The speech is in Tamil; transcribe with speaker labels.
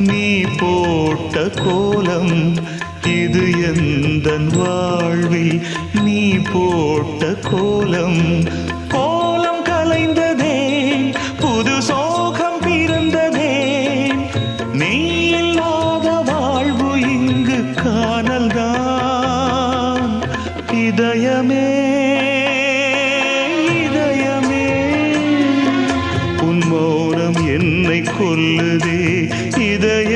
Speaker 1: நீ போட்ட கோலம் இது எந்தன் வாழ்வில் நீ போட்ட கோலம் கோலம் கலைந்ததே புது சோகம் பிறந்ததே நீ இல்லாத வாழ்வு இங்கு காணல்தான் இதயமே இதயமே உன் மௌனம் என்னை கொல்லுதே இதய